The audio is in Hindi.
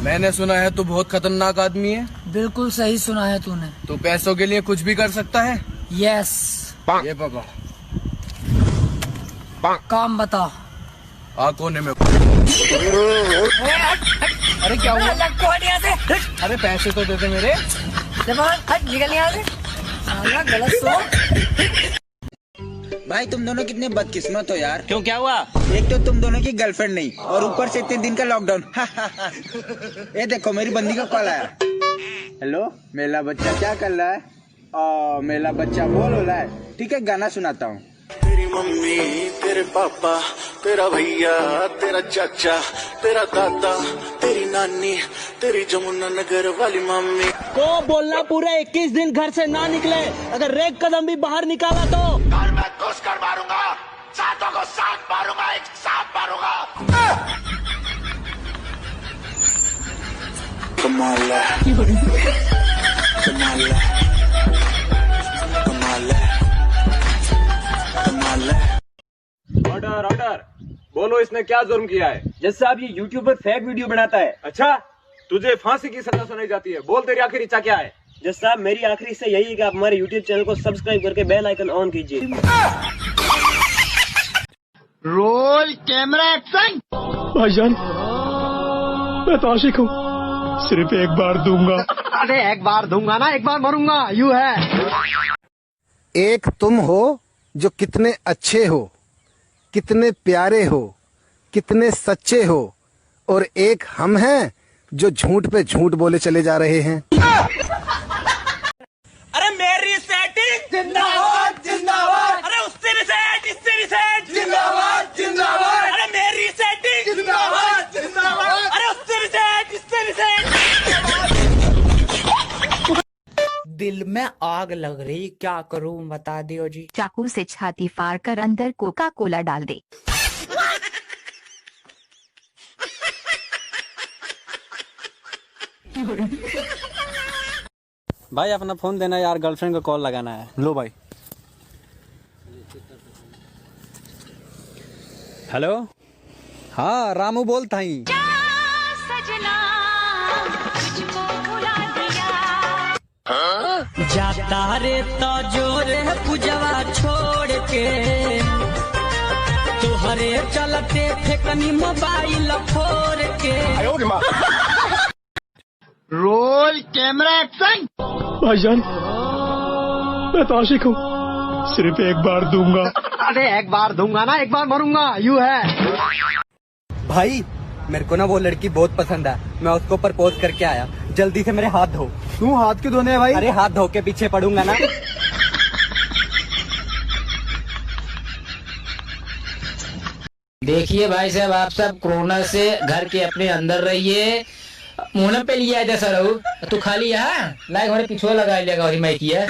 मैंने सुना है तू बहुत खतरनाक आदमी है। बिल्कुल सही सुना है तूने। तू पैसों के लिए कुछ भी कर सकता है। यस। ये पकड़। काम बता। कोने में। अरे क्या हुआ? अरे पैसे तो देते मेरे। निकल यहाँ से। गलत सोच। भाई तुम दोनों कितने बदकिस्मत हो यार। क्यों, क्या हुआ? एक तो तुम दोनों की गर्लफ्रेंड नहीं और ऊपर से इतने दिन का लॉकडाउन। ये देखो मेरी बंदी का कॉल आया। हेलो, मेरा बच्चा क्या कर रहा है? मेरा बच्चा बोल हो रहा है। ठीक है, गाना सुनाता हूँ। तेरी मम्मी, तेरे पापा, तेरा भैया, तेरा चाचा, तेरा दादा, तेरी नानी, तेरी जमुना नगर वाली मम्मी को बोलना पूरे 21 दिन घर से ना निकले। अगर एक कदम भी बाहर निकाला तो घर में घुस कर मारूंगा, सातों को साथ मारूंगा, एक साथ मारूंगा। कमाल है, कमाल है, कमाल है, कमाल है। Order order. बोलो इसने क्या जुर्म किया है? जज साहब, ये यूट्यूब पर फेक वीडियो बनाता है। अच्छा, तुझे फांसी की सजा सुनाई जाती है। बोल तेरी आखिरी इच्छा क्या है? जज साहब, मेरी आखिरी इच्छा यही है कि आप हमारे यूट्यूब चैनल को सब्सक्राइब करके बेल आइकन ऑन कीजिए। Roll camera action. भाईजान, मैं तो आशिक हूँ, सिर्फ एक बार दूंगा। अरे एक बार दूंगा ना, एक बार मरूंगा, यू है। एक तुम हो जो कितने अच्छे हो, कितने प्यारे हो, कितने सच्चे हो, और एक हम हैं जो झूठ पे झूठ बोले चले जा रहे हैं। अरे मेरी सेटिंग जिंदाबाद जिंदाबाद। अरे उससे भी सेट, इससे भी सेट, जिंदाबाद जिंदाबाद। अरे मेरी सेटिंग जिंदाबाद जिंदाबाद। अरे उससे भी सेट, इससे भी सेट। दिल में आग लग रही, क्या करूं बता दियो जी। चाकू से छाती फाड़ कर अंदर कोका कोला डाल दे। भाई अपना फोन देना यार, गर्लफ्रेंड को कॉल लगाना है। लो भाई। हेलो, हाँ रामू बोलता ही। जाता रे तो जोरे पूजवा छोड़ के, तुहरे चलते फेकनी मोबाइल फोड़ के। Roll camera action. भाईजान, मैं तो आशिक हूँ, सिर्फ एक बार दूंगा। अरे एक बार दूंगा ना, एक बार मरूंगा, यू है। भाई मेरे को ना वो लड़की बहुत पसंद है, मैं उसको प्रपोज करके आया। जल्दी से मेरे हाथ धो। तू हाथ क्यों धोने है भाई? अरे हाथ धो के पीछे पड़ूंगा ना। देखिए भाई साहब, आप सब कोरोना से घर के अपने अंदर रहिए। मुंह पे लिया जैसा रहू तू खाली यहाँ लाइक हमारे पिछुआ लगा लिया मैं किया।